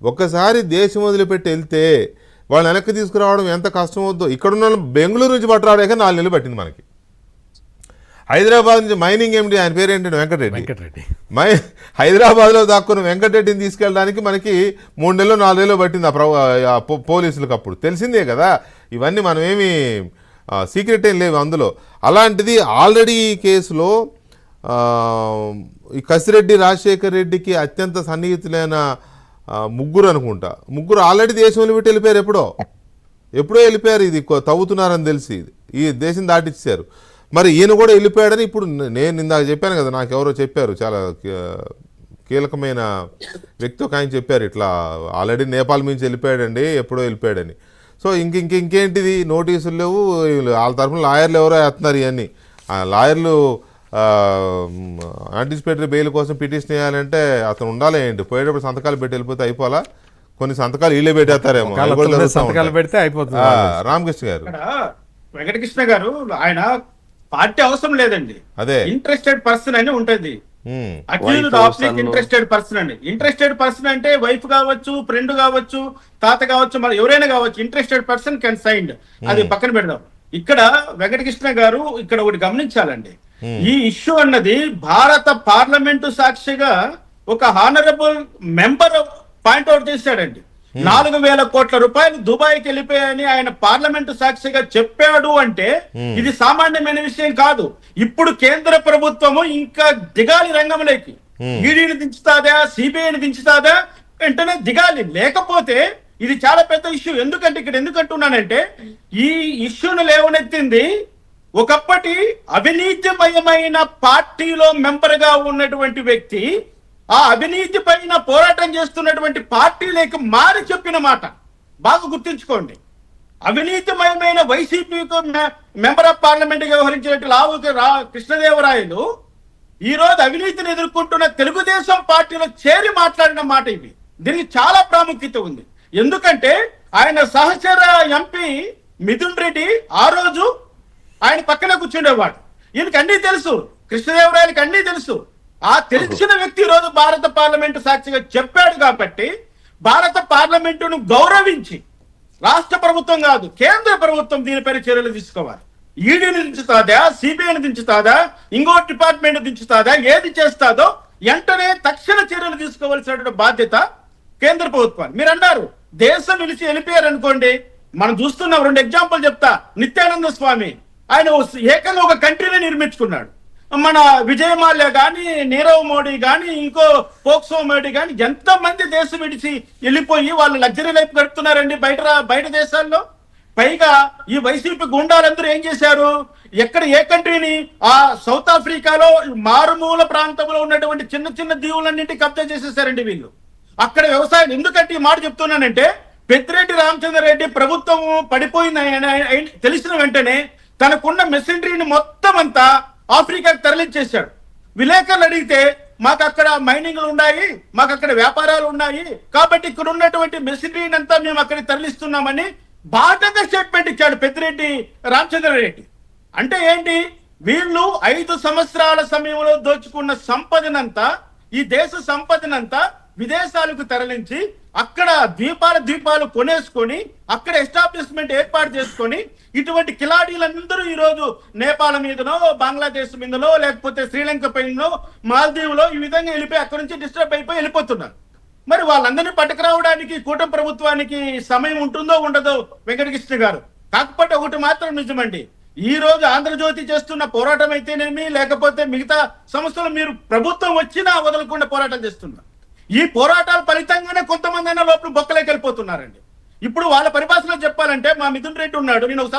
ఒక్కసారి దేశం వదిలిపెట్టి వెళ్తే వాళ్ళు వెనక్కి తీసుకురావడం ఎంత కష్టం అవుద్దో. ఇక్కడున్న బెంగళూరు నుంచి పట్టరాడాక 4 నెలలు పట్టింది మనకి. హైదరాబాద్ నుంచి మైనింగ్ ఎండి, ఆయన పేరు ఏంటంటే వెంకటరెడ్డి. హైదరాబాద్లో దాక్కున్న వెంకటరెడ్డిని తీసుకెళ్ళడానికి మనకి 3 నెలలు 4 నెలలు పట్టింది ఆ పోలీసులకు. అప్పుడు తెలిసిందే కదా, ఇవన్నీ మనమేమి సీక్రెట్ ఏం లేవు అందులో. అలాంటిది ఆల్రెడీ ఈ కేసులో ఈ కసిరెడ్డి రాజశేఖర్ రెడ్డికి అత్యంత సన్నిహితులైన ముగ్గురు అనుకుంటా, ముగ్గురు ఆల్రెడీ దేశంలో పెట్టి వెళ్ళిపోయారు. ఎప్పుడో వెళ్ళిపోయారు. ఇది తవ్వుతున్నారని తెలిసి ఈ దేశం దాటిచ్చారు. మరి ఈయన కూడా వెళ్ళిపోయాడని ఇప్పుడు నేను ఇందాక చెప్పాను కదా, నాకు ఎవరో చెప్పారు, చాలా కీలకమైన వ్యక్తి ఒక ఆయన చెప్పారు, ఇట్లా ఆల్రెడీ నేపాల్ నుంచి వెళ్ళిపోయాడండి, ఎప్పుడో వెళ్ళిపోయాడని. సో ఇంకేంటిది, నోటీసులు లేవు, వాళ్ళ తరఫున లాయర్లు ఎవరో వేస్తున్నారు. ఇవన్నీ లాయర్లు యాంటిసిపేటరీ బెయిల్ కోసం పిటిషన్ వేయాలంటే అతను ఉండాలి ఏంటి, పోయేటప్పుడు సంతకాలు పెట్టి వెళ్ళిపోతే అయిపోలా, కొన్ని సంతకాలు వీళ్ళే పెట్టేస్తారేమో. సంతకాలు పెడితే అయిపోతుంది. రామకృష్ణ గారు, వెంకటకృష్ణ గారు, ఆయన పార్టీ అవసరం లేదండి, అదే ఇంట్రెస్టెడ్ పర్సన్ అని ఉంటది. ఇంట్రెస్టెడ్ పర్సన్ అండి. ఇంట్రెస్టెడ్ పర్సన్ అంటే వైఫ్ కావచ్చు, ఫ్రెండ్ కావచ్చు, తాత కావచ్చు, మరి ఎవరైనా కావచ్చు. ఇంట్రెస్టెడ్ పర్సన్ కెన్ సైన్డ్, అది పక్కన పెడదాం. ఇక్కడ వెంకటకృష్ణ గారు ఇక్కడ ఒకటి గమనించాలండి. ఈ ఇష్యూ అన్నది భారత పార్లమెంటు సాక్షిగా ఒక హానరబుల్ మెంబర్ పాయింట్అవుట్ చేశాడండి. 4,000 కోట్ల రూపాయలు దుబాయ్కి వెళ్ళిపోయాయని ఆయన పార్లమెంటు సాక్షిగా చెప్పాడు అంటే ఇది సామాన్యమైన విషయం కాదు. ఇప్పుడు కేంద్ర ప్రభుత్వము ఇంకా దిగాలి రంగంలోకి. ఈడీని దించుతాదా, సిబిఐని దించుతాదా, వెంటనే దిగాలి. లేకపోతే ఇది చాలా పెద్ద ఇష్యూ. ఎందుకంటే ఇక్కడ ఎందుకంటున్నానంటే, ఈ ఇష్యూను లేవనెత్తింది ఒకప్పటి అవినీతిమయమైన పార్టీలో మెంబర్ గా ఉన్నటువంటి వ్యక్తి, ఆ అవినీతి పైన పోరాటం చేస్తున్నటువంటి పార్టీలకు మారి చెప్పిన మాట బాగా గుర్తుంచుకోండి. అవినీతిమయమైన వైసీపీకు మెంబర్ ఆఫ్ పార్లమెంట్ గా వ్యవహరించినట్టు కృష్ణదేవరాయలు ఈ రోజు అవినీతిని ఎదుర్కొంటున్న తెలుగుదేశం పార్టీలో చేరి మాట్లాడిన మాట ఇది. దీనికి చాలా ప్రాముఖ్యత ఉంది. ఎందుకంటే ఆయన సహచర ఎంపీ మిథున్ రెడ్డి ఆ రోజు ఆయన పక్కన కూర్చుండేవాడు. ఈయనకి అన్నీ తెలుసు, కృష్ణదేవరాయలకి అన్నీ తెలుసు. ఆ తెలిసిన వ్యక్తి ఈ రోజు భారత పార్లమెంటు సాక్షిగా చెప్పాడు కాబట్టి భారత పార్లమెంటును గౌరవించి రాష్ట్ర ప్రభుత్వం కాదు, కేంద్ర ప్రభుత్వం దీనిపై చర్యలు తీసుకోవాలి. ఈడీని దించుతాదా, సిబిఐని దించుతాదా, ఇంకో డిపార్ట్మెంట్ దించుతాదా, ఏది చేస్తాదో వెంటనే తక్షణ చర్యలు తీసుకోవాల్సిన బాధ్యత కేంద్ర ప్రభుత్వాన్ని. మీరు అన్నారు దేశం నిలిచి వెళ్ళిపోయారు అనుకోండి, మనం చూస్తున్నాం. 2 ఎగ్జాంపుల్ చెప్తా. నిత్యానంద స్వామి ఆయన ఏకంగా ఒక కంట్రీని నిర్మించుకున్నాడు. మన విజయమాల్య గాని, నీరవ్ మోడీ గాని, ఇంకో పోక్సో మోడీ గాని ఎంతమంది దేశం విడిచి వెళ్ళిపోయి వాళ్ళు లగ్జరీ లైఫ్ గడుపుతున్నారండి బయట దేశాల్లో. పైగా ఈ వైసీపీ గుండాలందరూ ఏం చేశారు, ఎక్కడ ఏ కంట్రీని, ఆ సౌత్ ఆఫ్రికాలో మారుమూల ప్రాంతంలో ఉన్నటువంటి చిన్న చిన్న దీవులన్నింటి కబ్జా చేసేసారండి వీళ్ళు. అక్కడ వ్యవసాయం. ఎందుకంటే ఈ మాట చెప్తున్నానంటే, పెద్దిరెడ్డి రామచంద్రారెడ్డి ప్రభుత్వం పడిపోయింది తెలిసిన వెంటనే తనకున్న మెషినరీని మొత్తం అంతా ఆఫ్రికాకి తరలించేశాడు. విలేకరులు అడిగితే మాకు అక్కడ మైనింగ్లు ఉన్నాయి, మాకు అక్కడ వ్యాపారాలు ఉన్నాయి, కాబట్టి ఇక్కడ ఉన్నటువంటి మెషినరీని అంతా మేము అక్కడికి తరలిస్తున్నామని బాటగా స్టేట్మెంట్ ఇచ్చాడు పెద్దిరెడ్డి రామచంద్రారెడ్డి. అంటే ఏంటి, వీళ్ళు 5 సంవత్సరాల సమయంలో దోచుకున్న సంపదనంతా, ఈ దేశ సంపదనంతా విదేశాలకు తరలించి అక్కడ ద్వీపాలు కొనేసుకొని అక్కడ ఎస్టాబ్లిష్మెంట్ ఏర్పాటు చేసుకొని ఇటువంటి కిలాడీలందరూ ఈ రోజు నేపాల్ మీదనో, బంగ్లాదేశ్ మీదనో, లేకపోతే శ్రీలంక పైనో, మాల్దీవులో ఈ విధంగా వెళ్ళిపోయి అక్కడి నుంచి డిస్టర్బ్ అయిపోయి వెళ్ళిపోతున్నారు. మరి వాళ్ళందరినీ పట్టుకురావడానికి కూటమి ప్రభుత్వానికి సమయం ఉంటుందో ఉండదో వెంకటకృష్ణ గారు. కాకపోతే ఒకటి మాత్రం నిజమండి, ఈ రోజు ఆంధ్రజ్యోతి చేస్తున్న పోరాటం అయితేనేమి, లేకపోతే మిగతా సంస్థలు మీరు ప్రభుత్వం వచ్చినా వదలకుండా పోరాటం చేస్తున్నారు. ఈ పోరాటాల ఫలితంగానే కొంతమంది అయినా లోపల బొక్కలేకి వెళ్ళిపోతున్నారండి. ఇప్పుడు వాళ్ళ పరిభాషలో చెప్పాలంటే, మా మిథున్ రెడ్డి ఉన్నాడు, నేను ఒకసారి